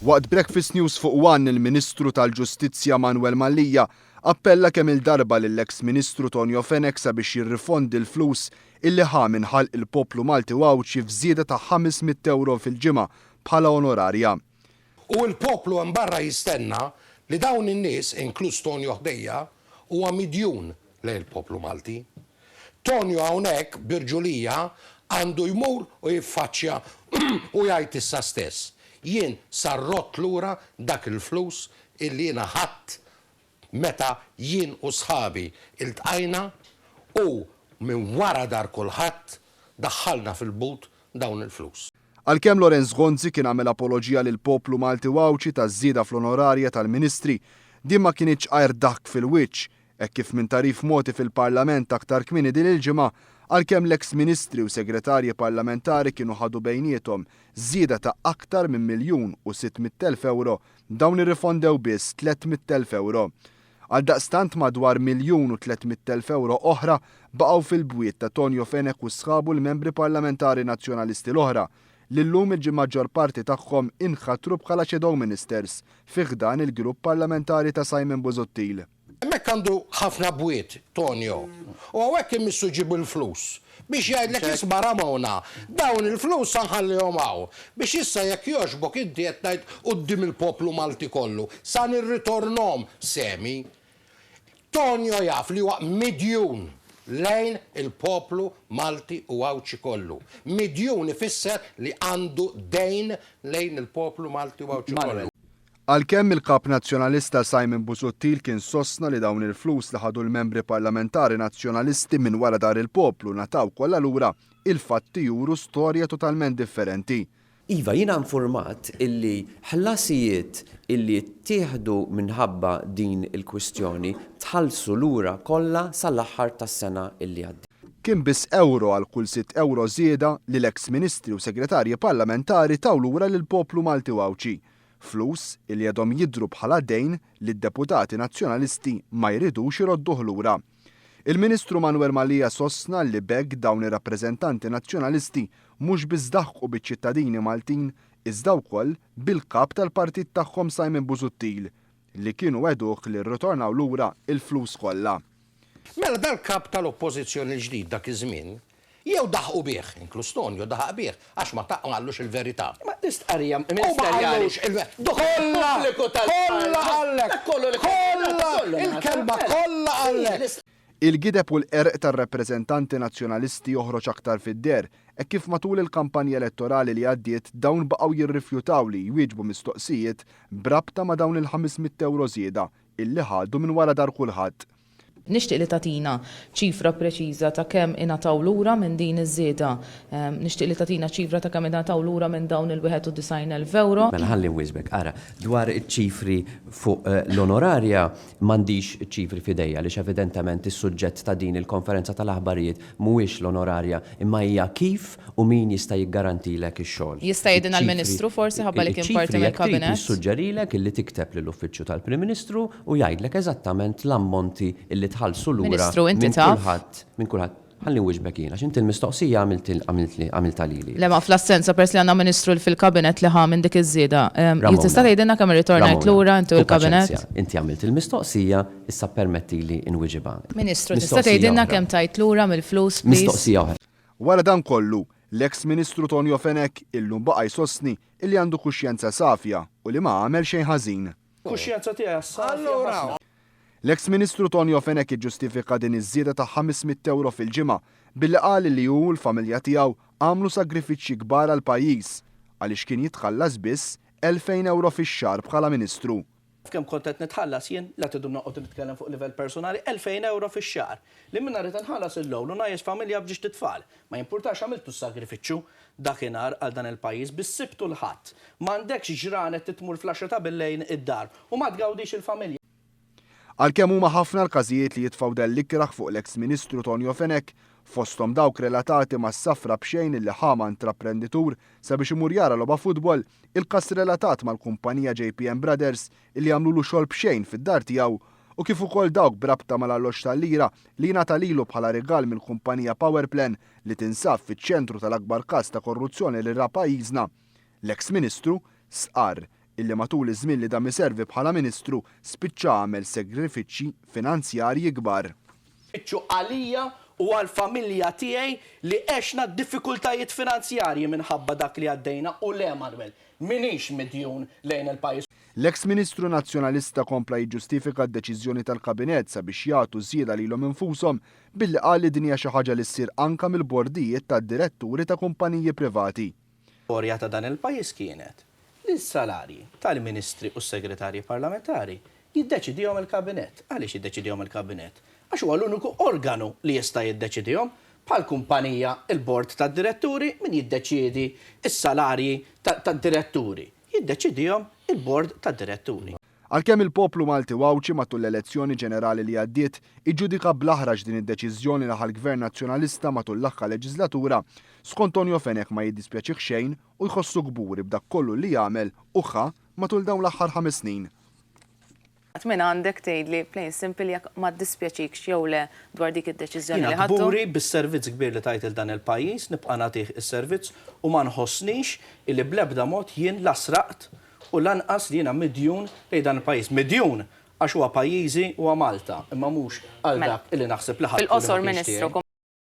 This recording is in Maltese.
Waqt Breakfast News fuq One, il-Ministru tal-Ġustizzja Manuel Mallija appella kemm il-darba lill-eks Ministru Tonio Fenech sabiex jirrifondi l-flus illi ħa minn ħalq il-poplu Malti Wawċi f'żieda ta' €500 fil-ġimgħa bħala onorarja. U l-poplu hemm barra jistenna li dawn in-nies, inkluż Tonio ħdejja, huwa midjun lejn il-poplu Malti. Tonio hawnhekk birġulija għandu jmur u jiffaċċja u jgħid issa stess. Jien sarrott lura dak il-flus illi jiena ħadd meta jien u sħabi iltqajna u minn wara dar kulħadd daħħalna fil-but dawn il-flus. Għalkemm Lorenz Gonzi kien għamel apoloġija lil poplu Malti Wawċi taż-żieda fl-onorarja tal-Ministri, din ma kienx għajr dak fil-wiċċ, hekk kif minn tarif moti fil-Parlament aktar kmieni din il-ġimgħa għalkemm l-eks ministri u segretarji parlamentari kienu ħadu bejniethom żieda ta' aktar minn €1,600,000 dawn irrifondew biss €300,000. Għaldaqstant madwar €1,300,000 oħra baqgħu fil-bwiet ta' Tonio Fenech u sħabu l-membri parlamentari nazzjonalisti l-oħra li llum il-maġġor parti tagħhom inħatru bħala shadow ministers fi ħdan il-grupp parlamentari ta' Simon Busuttil. Hemmhekk għandu ħafna bwiet, Tonio. U hawnhekk immissu ġibu l-flus. Biex jgħidlek isma' Ramona, dawn il-flus nħallihom hawn. Biex issa jekk jogħġbok inti qed tgħid quddiem il-poplu Malti kollu. Sa nirritornhom semi. Tonio jaf li huwa midjun lejn il-poplu Malti u Wawċi kollu. Midjun ifisser li għandu dejn lejn il-poplu Malti u Wawċi kollu. Għalkemm il-kap nazzjonalista Simon Busuttil kien sostna li dawn il-flus li ħadu l-membri parlamentari nazzjonalisti minn wara dar il-poplu nataw kollha lura, il-fatti juru storja totalment differenti. Iva, jiena informat illi ħlasijiet illi ttieħdu minħabba din il-kwistjoni tħallsu lura kollha sal-aħħar tas-sena illi għaddi. Kien biss euro għal kull €6 żieda li l-eks ministri u segretarji parlamentari taw lura lill-poplu Malti Wawċi. Flus il jadhom jidru bħala dejn li d-deputati nazzjonalisti ma jridux irodduh lura. Il-Ministru Manuel Mallija sostna li b'hekk dawn ir-rappreżentanti nazzjonalisti mhux biss daħħu biċ-ċittadini Maltin iżda wkoll bil-kap tal-partit tagħhom Simon Busuttil li kienu għeduh li rritornaw lura il-flus kollha. Mela dal-kap tal-oppożizzjoni l-ġdid dak iż-żmien jew daħqu bih, inkluż Tonio daħaq bih, għax ma taqgħallux il-verità. Ma istqarrija ministerjali. Kollha il-kelma kollha għallek. Il-gideb u l-erq tar-rappreżentanti nazzjonalisti joħroġ aktar fid-der hekk kif matul il-kampanja elettorali li għaddiet dawn baqgħu jirrifjutaw li jwieġbu mistoqsijiet brabta ma' dawn il-€500 żieda illi ħadu minn wara dar kulħadd. Nixtieq li tagħtina ċifra preċiża ta' kemm ingħataw lura minn din iż-żieda. Nixtieq li tagħtina ċifra ta' kemm ingħataw lura minn dawn il-€91,000. Mela ħalli nwisbek, ara, dwar iċ-ċifri fuq l-onorarja m'għandix ċifri f'idejja għaliex evidentement is-suġġett ta' din il-konferenza tal-aħbarijiet mhuwiex l-onorarja imma hija kif u min jista' jiggarantilek ix-xogħol. Jista' jgħidilna l-Ministru forsi ħabba li kien parti mill-Kabinet. Jissuġġerilek illi tikteb lill-Uffiċċju tal-Prim-Ministru u jgħidlek eżattament l-ammonti illi tħallsu lura minn kulħadd. Ħalli nwiġbek jiena, x'inti l-mistoqsija għamilta lili. Lema fl-assenza pers li għandna Ministru fil-Kabinet li ħa minn dik iż-żieda. Tista' tgħidilna kemm irritornajt lura inti u l-Kabinet? Inti għamilt il-mistoqsija, issa permettili nwiġibha. Ministru, tista' tgħidilna kemm tajt lura mill-flus mistoqsija oħra. Wara dan kollu, l-eks Ministru Tonio Fenech illum baqa' jsostni illi għandu kuxjenza safja u li ma għamel xejn ħażin. Kuxjenza tiegħek safja. L-eks Ministru Tonio Fenech iġġustifika din iż-żieda ta' €500 fil-ġimgħa billi qal li hu l-familja tiegħu għamlu sagrifiċċji kbar għall pajjiż għaliex kien jitħallas biss €2,000 fix-xahar bħala Ministru. Kemm kont qed nitħallas jien la tidum noqgħod nitkellem fuq livell personali €2,000 fix-xahar. Li minn nhar inħallas il-lowlu ngħix familja b'ġiex titfal. Ma jimpurtax għamiltu s-sagrifiċċju dakinhar għal dan il-pajjiż bis-sibtu l-ħadd. M'għandekx ġranet titmur fl-10 ta' bil-lejl id-dar u ma tgawdix il-familja. Għalkemm huma ħafna l-każijiet li jitfgħu del-ikraħ fuq l-eks Ministru Tonio Fenech, fosthom dawk relatati mas-safra b'xejn illi ħama intraprenditur sabiex imur jara logħba futbol, il-każ relatat mal-kumpanija JPM Brothers illi jagħmlulu xogħol b'xejn fid-dar tiegħu u kif ukoll dawk brabta mal-alloġġ tal-lira li jingħata lilu bħala rigal mill-kumpanija Powerplan li tinsab fiċ-ċentru tal-akbar każ ta' korruzzjoni li ra pajjiżna. L-eks Ministru sqar illi matul iż-żmien li dam iservi bħala Ministru spiċċa għamel sagrifiċċji finanzjarji kbar. Iċċu għalija u għal-familja tiegħi li għexna diffikultajiet finanzjarji minħabba dak li għaddejna u le Manuel, minix midjun lejn il-pajis. L-eks Ministru Nazzjonalista kompla jiġġustifika d-deċiżjoni tal-Kabinett sabiex jagħtu żieda lilhom infushom billi qal li din hija xi ħaġa li ssir anke mill-bordijiet tad-diretturi ta' kumpaniji privati. Storja ta' dan il-pajis kienet li s-salarji tal-ministri u s-segretarji parlamentari jiddeċidihom il-Kabinett. Għaliex jiddeċidihom il-Kabinett? Għax huwa l-uniku organu li jista' jiddeċidihom bħal kumpanija il-bord tad-diretturi min jiddeċiedi is-salarji tad-diretturi. Jiddeċidihom il-bord tad-diretturi. Għalkemm il-poplu Malti Wawċi matul l-elezzjoni ġenerali li għaddiet iġġudika blaħraġ din id-deċiżjoni laħal gvern nazzjonalista matul l-aħħar leġislatura, skont Tonio Fenech ma jiddispjaċih xejn u jħossu gburi b'dak kollu li jagħmel uħħa matul dawn l-aħħar 5 snin. Min għandek tgħidli plain simple jekk ma ddispjaċikx jew le dwar dik id-deċiżjoni li ħadtu. Gburi bis-servizz kbir li tajt il dan il-pajjiż nibqa' nagħtih is-servizz u ma nħossnix illi bl-ebda mod jien lasraqt u lanqas li jiena midjun lejn dan il-pajjiż. Midjun għax huwa pajjiżi huwa Malta, imma mhux għal dak illi naħseb li ħadd. Fil-qosor Ministru.